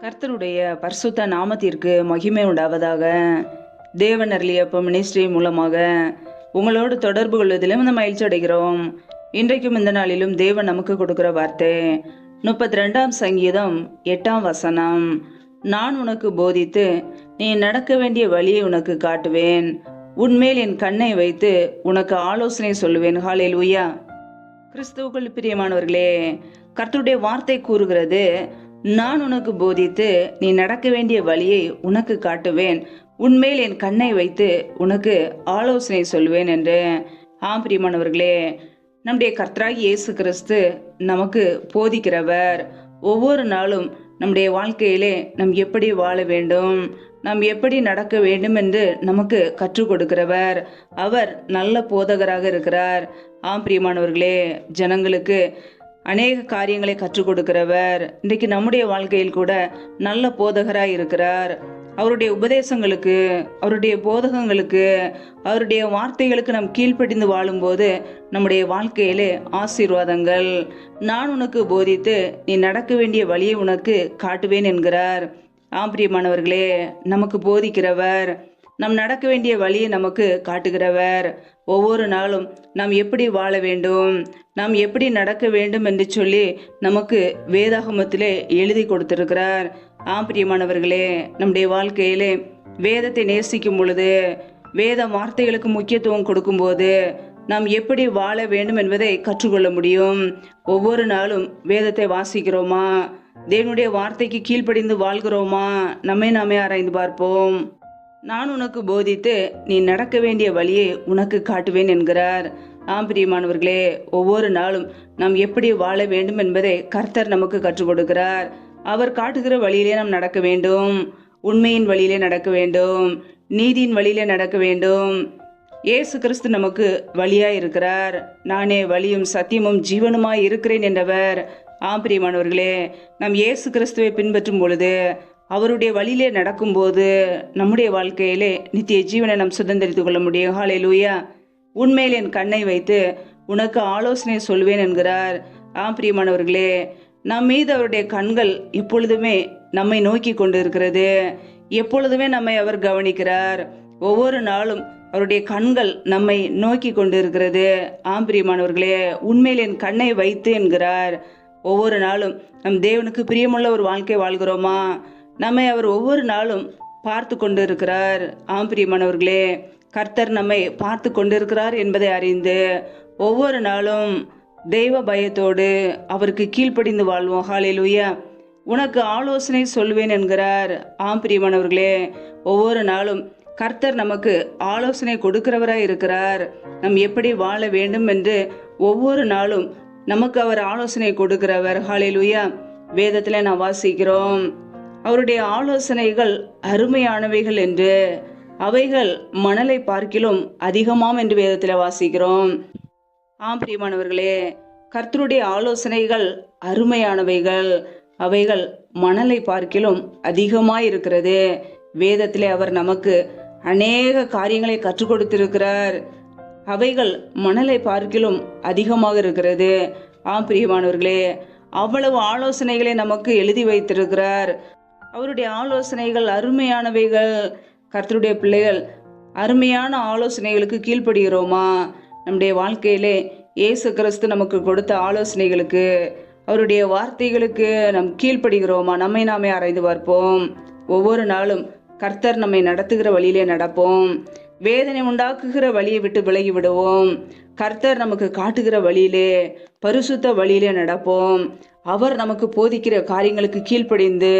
கர்த்தருடைய பரிசுத்த நாமத்திற்கு மகிமை உண்டாவதாக. தேவன் அருளியப்ப மினிஸ்ட்ரி மூலமாக உங்களோடு தொடர்பு கொள்வதிலும் இந்த மகிழ்ச்சி அடைகிறோம். இன்றைக்கும் இந்த நாளிலும் தேவன் நமக்கு கொடுக்கிற வார்த்தை 32ஆம் சங்கீதம் 8ஆம் வசனம். நான் உனக்கு போதித்து நீ நடக்க வேண்டிய வழியை உனக்கு காட்டுவேன், உன்மேல் என் கண்ணை வைத்து உனக்கு ஆலோசனை சொல்லுவேன். ஹல்லேலூயா. கிறிஸ்துவுக்குள் பிரியமானவர்களே, கர்த்தருடைய வார்த்தை கூறுகிறது, நான் உனக்கு போதித்து நீ நடக்க வேண்டிய வழியை உனக்கு காட்டுவேன், உன்மேல் என் கண்ணை வைத்து உனக்கு ஆலோசனை சொல்வேன் என்று. பிரியமானவர்களே, நம்முடைய கர்த்தராகிய இயேசு கிறிஸ்து நமக்கு போதிக்கிறவர். ஒவ்வொரு நாளும் நம்முடைய வாழ்க்கையிலே நாம் எப்படி வாழ வேண்டும், நாம் எப்படி நடக்க வேண்டும் என்று நமக்கு கற்றுக் கொடுக்கிறவர். அவர் நல்ல போதகராக இருக்கிறார். பிரியமானவர்களே, ஜனங்களுக்கு அநேக காரியங்களை கற்றுக் கொடுக்கிறவர். இன்றைக்கு நம்முடைய வாழ்க்கையில் கூட நல்ல போதகராய் இருக்கிறார். அவருடைய உபதேசங்களுக்கு, அவருடைய போதகங்களுக்கு, அவருடைய வார்த்தைகளுக்கு நாம் கீழ்ப்படிந்து வாழும்போது நம்முடைய வாழ்க்கையிலே ஆசீர்வாதங்கள். நான் உனக்கு போதித்து நீ நடக்க வேண்டிய வழியை உனக்கு காட்டுவேன் என்கிறார். பிரியமானவர்களே, நமக்கு போதிக்கிறவர், நாம் நடக்க வேண்டிய வழியை நமக்கு காட்டுகிறவர். ஒவ்வொரு நாளும் நாம் எப்படி வாழ வேண்டும், நாம் எப்படி நடக்க வேண்டும் என்று சொல்லி நமக்கு வேதாகமத்திலே எழுதி கொடுத்திருக்கிறார். பிரியமானவர்களே, நம்முடைய வாழ்க்கையிலே வேதத்தை நேசிக்கும் பொழுது, வேத வார்த்தைகளுக்கு முக்கியத்துவம் கொடுக்கும்போது நாம் எப்படி வாழ வேண்டும் என்பதை கற்றுக்கொள்ள முடியும். ஒவ்வொரு நாளும் வேதத்தை வாசிக்கிறோமா, தேவனுடைய வார்த்தைக்கு கீழ்ப்படிந்து வாழ்கிறோமா, நம்மை நாமே ஆராய்ந்து பார்ப்போம். நான் உனக்கு போதித்து நீ நடக்க வேண்டிய வழியை உனக்கு காட்டுவேன் என்கிறார். பிரியமானவர்களே, ஒவ்வொரு நாளும் நாம் எப்படி வாழ வேண்டும் என்பதை கர்த்தர் நமக்கு கற்றுக் கொடுக்கிறார். அவர் காட்டுகிற வழியிலே நாம் நடக்க வேண்டும், உண்மையின் வழியிலே நடக்க வேண்டும், நீதியின் வழியிலே நடக்க வேண்டும். இயேசு கிறிஸ்து நமக்கு வழியாய் இருக்கிறார். நானே வழியும் சத்தியமும் ஜீவனுமாய் இருக்கிறேன் என்றவர். பிரியமானவர்களே, நாம் இயேசு கிறிஸ்துவை பின்பற்றும் பொழுது, அவருடைய வழியிலே நடக்கும்போது நம்முடைய வாழ்க்கையிலே நித்திய ஜீவனை நாம் சுதந்திரித்துக் கொள்ள முடியும். ஹல்லேலூயா. உன்மேல் என் கண்ணை வைத்து உனக்கு ஆலோசனை சொல்வேன் என்கிறார். பிரியமானவர்களே, நம் மீது அவருடைய கண்கள் எப்பொழுதுமே நம்மை நோக்கி கொண்டு இருக்கிறது. எப்பொழுதுமே நம்மை அவர் கவனிக்கிறார். ஒவ்வொரு நாளும் அவருடைய கண்கள் நம்மை நோக்கி கொண்டு இருக்கிறது. பிரியமானவர்களே, உன்மேல் என் கண்ணை வைத்து என்கிறார். ஒவ்வொரு நாளும் நம் தேவனுக்கு பிரியமுள்ள ஒரு வாழ்க்கை வாழ்கிறோமா? நம்மை அவர் ஒவ்வொரு நாளும் பார்த்து கொண்டு இருக்கிறார். பிரியமானவர்களே, கர்த்தர் நம்மை பார்த்து கொண்டிருக்கிறார் என்பதை அறிந்து ஒவ்வொரு நாளும் தெய்வ பயத்தோடு அவருக்கு கீழ்ப்படிந்து வாழ்வோம். ஹல்லேலூயா. உனக்கு ஆலோசனை சொல்வேன் என்கிறார். பிரியமானவர்களே, ஒவ்வொரு நாளும் கர்த்தர் நமக்கு ஆலோசனை கொடுக்கிறவராய் இருக்கிறார். நாம் எப்படி வாழ வேண்டும் என்று ஒவ்வொரு நாளும் நமக்கு அவர் ஆலோசனை கொடுக்கிறவர். ஹல்லேலூயா. வேதத்தில் நாம் வாசிக்கிறோம், அவருடைய ஆலோசனைகள் அருமையானவைகள் என்று, அவைகள் மணலை பார்க்கிலும் அதிகமாம் என்று வேதத்தில் வாசிக்கிறோம். பிரியமானவர்களே, கர்த்தருடைய ஆலோசனைகள் அருமையானவைகள், அவைகள் மணலை பார்க்கிலும் அதிகமாய் இருக்கிறது. வேதத்திலே அவர் நமக்கு அநேக காரியங்களை கற்றுக் கொடுத்திருக்கிறார். அவைகள் மணலை பார்க்கிலும் அதிகமாக இருக்கிறது. பிரியமானவர்களே, அவ்வளவு ஆலோசனைகளை நமக்கு எழுதி வைத்திருக்கிறார். அவருடைய ஆலோசனைகள் அருமையானவைகள். கர்த்தருடைய பிள்ளைகள் அருமையான ஆலோசனைகளுக்கு கீழ்ப்படுகிறோமா? நம்முடைய வாழ்க்கையிலே இயேசு கிறிஸ்து நமக்கு கொடுத்த ஆலோசனைகளுக்கு, அவருடைய வார்த்தைகளுக்கு நாம் கீழ்ப்படுகிறோமா? நம்மை நாமே ஆராய்ந்து பார்ப்போம். ஒவ்வொரு நாளும் கர்த்தர் நம்மை நடத்துகிற வழியிலே நடப்போம். வேதனை உண்டாக்குகிற வழியை விட்டு விலகி விடுவோம். கர்த்தர் நமக்கு காட்டுகிற வழியிலே, பரிசுத்த வழியிலே நடப்போம். அவர் நமக்கு போதிக்கிற காரியங்களுக்கு கீழ்ப்படிந்து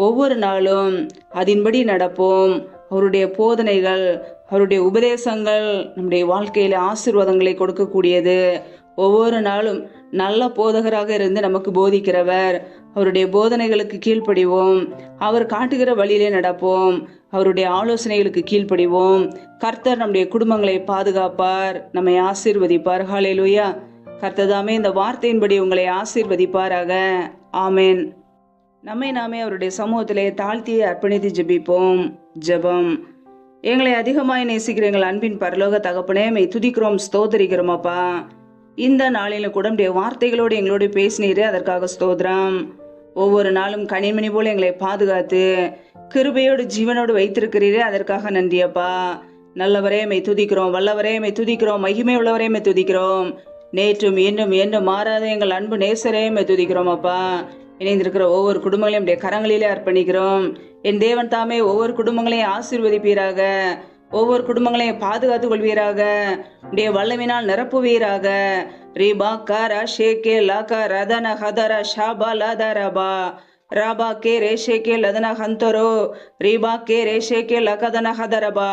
ஒவ்வொரு நாளும் அதன்படி நடப்போம். அவருடைய போதனைகள், அவருடைய உபதேசங்கள் நம்முடைய வாழ்க்கையில ஆசீர்வாதங்களை கொடுக்கக்கூடியது. ஒவ்வொரு நாளும் நல்ல போதகராக இருந்து நமக்கு போதிக்கிறவர். அவருடைய போதனைகளுக்கு கீழ்ப்படிவோம். அவர் காட்டுகிற வழியிலே நடப்போம். அவருடைய ஆலோசனைகளுக்கு கீழ்ப்படிவோம். கர்த்தர் நம்முடைய குடும்பங்களை பாதுகாப்பார், நம்மை ஆசீர்வதிப்பார். ஹல்லேலூயா. கர்த்ததாமே இந்த வார்த்தையின்படி உங்களை ஆசீர்வதிப்பாராக. ஆமேன். நம்மை நாமே அவருடைய சமூகத்திலே தாழ்த்தி அர்ப்பணித்து ஜெபிப்போம். ஜெபம். எங்களை அதிகமாய் நேசிக்கிற எங்கள் அன்பின் பரலோக தகப்பனே, மெய் துதிக்கிறோம், ஸ்தோத்தரிக்கிறோம் அப்பா. இந்த நாளில கூட வார்த்தைகளோடு எங்களோடு பேசினீரே, அதற்காக ஸ்தோத்திரம். ஒவ்வொரு நாளும் கனிமணி போல எங்களை பாதுகாத்து கிருபையோடு ஜீவனோடு வைத்திருக்கிறீரே, அதற்காக நன்றியப்பா. நல்லவரே மை துதிக்கிறோம், வல்லவரே மை துதிக்கிறோம், மகிமை உள்ளவரே மை துதிக்கிறோம். நேற்றும் இன்னும் என்றும் மாறாத எங்கள் அன்பு நேசரே மை துதிக்கிறோம் அப்பா. இணைந்திருக்கிற ஒவ்வொரு குடும்பங்களையும் உடைய கரங்களிலே அர்ப்பணிக்கிறோம். என் தேவன் தாமே ஒவ்வொரு குடும்பங்களையும் ஆசீர்வதிப்பீராக, ஒவ்வொரு குடும்பங்களையும் பாதுகாத்துக் கொள்வீராக, உடைய வல்லமினால் நிரப்புவீராக. ரீபா காரா ஷேகே லாகா ரதன ஹதர ஷாபா லதரபா ராபா கே ரேஷேகே லதன ஹந்தரோ ரீபா கே ரேஷேகே லகதன ஹதரபா.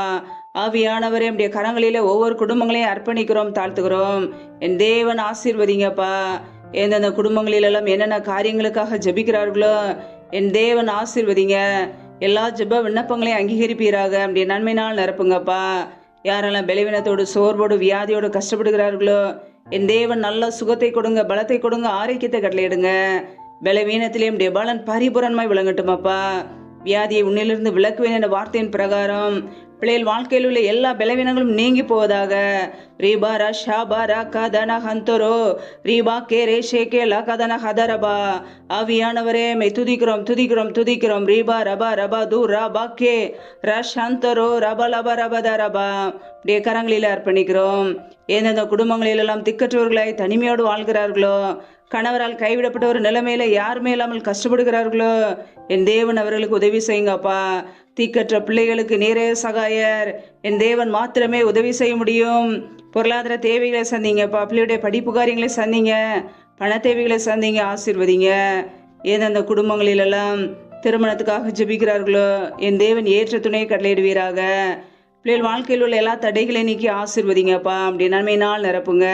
ஆவியானவரே உடைய கரங்களிலே ஒவ்வொரு குடும்பங்களையும் அர்ப்பணிக்கிறோம், தாழ்த்துகிறோம். என் தேவன் ஆசீர்வதிங்கப்பா. எந்தெந்த குடும்பங்களிலெல்லாம் என்னென்ன காரியங்களுக்காக ஜெபிக்கிறார்களோ என் தேவன் ஆசீர்வதிங்க. எல்லா ஜெப விண்ணப்பங்களையும் அங்கீகரிப்பீராக. அப்படியே நன்மையினால் நிரப்புங்கப்பா. யாரெல்லாம் பலவீனத்தோடு சோர்வோடு வியாதியோடு கஷ்டப்படுகிறார்களோ என் தேவன் நல்ல சுகத்தை கொடுங்க, பலத்தை கொடுங்க, ஆரோக்கியத்தை கட்டளையிடுங்க. பலவீனத்திலே உடைய பலன் பரிபூரணமாய் விளங்கட்டுமாப்பா. வியாதியை உன்னிலிருந்து விலக்குவேன் என்ற வார்த்தையின் பிரகாரம் பிள்ளைகள் வாழ்க்கையில் உள்ள எல்லா பலவீனங்களும் நீங்கி போவதாக. ரீபா ரஷா பாரா கதன ஹந்தரோ ரீபா கே ரேஷேகே லகதன ஹதரபா. ஆவியானவரே மை துதிக்கிறோம் துதிக்கிறோம் துதிக்கிறோம். ரீபா ரபா ரபா தூ ரபா கே ரஷ் ஹந்தரோ ரபா லபா ரபத ரபா. அப்படியே கரங்களில் அர்ப்பணிக்கிறோம். எந்தெந்த குடும்பங்களிலெல்லாம் திக்கற்றவர்களாய் தனிமையோடு வாழ்கிறார்களோ, கணவரால் கைவிடப்பட்ட ஒரு நிலைமையில யாருமே இல்லாமல் கஷ்டப்படுகிறார்களோ என் தேவன் அவர்களுக்கு உதவி செய்யுங்கப்பா. தீக்கற்ற பிள்ளைகளுக்கு நீரே சகாயர். என் தேவன் மாத்திரமே உதவி செய்ய முடியும். பொருளாதார தேவைகளை சந்திங்கப்பா. பிள்ளையுடைய படிப்பு காரியங்களை சந்திங்க, பண தேவைகளை சந்திங்க, ஆசீர்வதிங்க. ஏதெந்த குடும்பங்களிலெல்லாம் திருமணத்துக்காக ஜெபிக்கிறார்களோ என் தேவன் ஏற்ற துணையை கட்டளையிடுவீராக. பிள்ளைகள் வாழ்க்கையில் உள்ள எல்லா தடைகளை நீக்கி ஆசீர்வதிங்கப்பா. அப்படி நன்மையினால் நிரப்புங்க.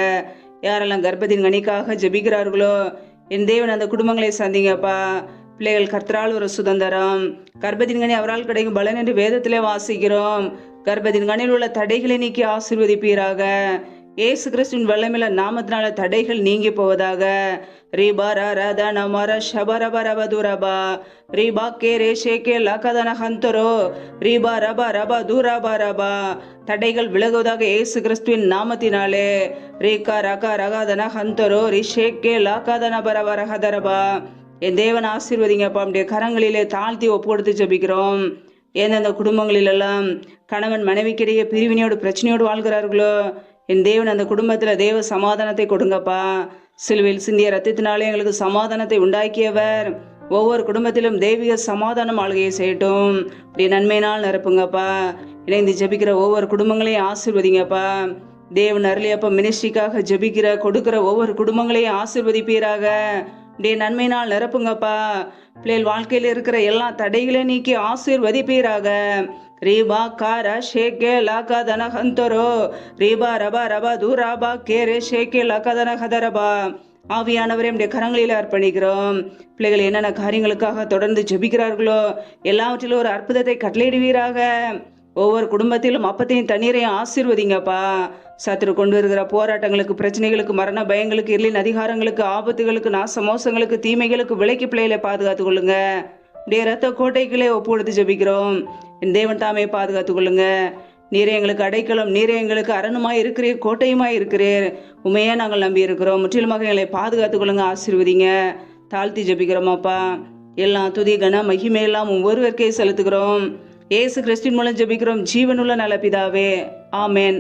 யாரெல்லாம் கர்ப்பத்தின் கனிக்காக ஜெபிக்கிறார்களோ என் தேவன் அந்த குடும்பங்களை சந்திங்கப்பா. பிள்ளைகள் கர்த்தரால் ஒரு சுதந்திரம், கர்ப்பத்தின் கனி அவரால் கிடைக்கும் பலன் என்று வேதத்திலே வாசிக்கிறோம். கர்ப்பத்தின் கனியில் உள்ள தடைகளை நீக்கி ஆசீர்வதிப்பீராக. ஏசு கிறிஸ்துவின் வல்லமையுள்ள நாமத்தினால தடைகள் நீங்கி போவதாக. ரீபா ரத நமர ஷபரபரபதுரபா ரீபா கே ரேஷேகே லகதன ஹந்தரோ ரீபா ரபா ரபா தூரபா ரபா. தடைகள் விலகுவதாக இயேசு கிறிஸ்துவின் நாமத்தினாலே. ரீகா ரகா ரகாதன ஹந்தரோ ரிஷேகே லகதன பரபரஹதரபா. என் தேவன் ஆசீர்வதிங்கப்பா. நம்முடைய கரங்களிலே தாழ்த்தி ஒப்பு கொடுத்து ஜெபிக்கிறோம். எந்தெந்த குடும்பங்களிலெல்லாம் கணவன் மனைவிக்கிடையே பிரிவினையோடு பிரச்சனையோடு வாழ்கிறார்களோ என் தேவன் அந்த குடும்பத்தில் தேவ சமாதானத்தை கொடுங்கப்பா. சிலுவையில் சிந்திய ரத்தத்தினாலே எங்களுக்கு சமாதானத்தை உண்டாக்கியவர் ஒவ்வொரு குடும்பத்திலும் தெய்வீக சமாதானம் ஆளுகையை செய்யட்டும். இப்படி நன்மையினால் நிரப்புங்கப்பா. இணைந்து ஜெபிக்கிற ஒவ்வொரு குடும்பங்களையும் ஆசீர்வதிங்கப்பா. தேவன் அருளியப்பா மினிஸ்ட்ரிக்காக ஜெபிக்கிற கொடுக்கிற ஒவ்வொரு குடும்பங்களையும் ஆசீர்வதிப்பீராக. இப்படி நன்மையினால் நிரப்புங்கப்பா. பிள்ளைகள் வாழ்க்கையில் இருக்கிற எல்லா தடைகளையும் நீக்கி ஆசீர்வதிப்பீராக. ரீபா காரா ஷேகே லாகதன ஹந்தரோ ரீபா ரபா ரபா தூராபா கேரே ஷேகே லாகதன ஹதரபா. ஆவியானவரே நம்முடைய கரங்களில் அர்ப்பணிக்கிறோம். பிள்ளைகள் என்னென்ன காரியங்களுக்காக தொடர்ந்து ஜெபிக்கிறார்களோ எல்லாவற்றிலும் ஒரு அற்புதத்தை கட்டளையிடுவீராக. ஒவ்வொரு குடும்பத்திலும் அப்பத்தையும் தண்ணீரையும் ஆசீர்வதிங்கப்பா. சத்துரு கொண்டு வருகிற போராட்டங்களுக்கு, பிரச்சனைகளுக்கு, மரண பயங்களுக்கு, இருளின் அதிகாரங்களுக்கு, ஆபத்துகளுக்கு, நாச மோசங்களுக்கு, தீமைகளுக்கு விலக்கி பிள்ளைகளை பாதுகாத்துக் கொள்ளுங்க. உடைய ரத்த கோட்டைகளே ஒப்பு கொடுத்து ஜெபிக்கிறோம். என் தேவன் தாமே பாதுகாத்துக் கொள்ளுங்க. நீரே எங்களுக்கு அடைக்கலம், நீரே எங்களுக்கு அரணுமாய் இருக்கிறீர், கோட்டையுமாய் இருக்கிறீர். உண்மையே நாங்கள் நம்பி இருக்கிறோம். முற்றிலுமாக எங்களை பாதுகாத்துக் கொள்ளுங்க, ஆசீர்வதிங்க. தாழ்த்தி ஜெபிக்கிறோமாப்பா. எல்லாம் துதி கன மகிமையெல்லாம் ஒருவருக்கே செலுத்துகிறோம். இயேசு கிறிஸ்துவின் மூலம் ஜெபிக்கிறோம், ஜீவனுள்ள நல்ல பிதாவே, ஆமென்.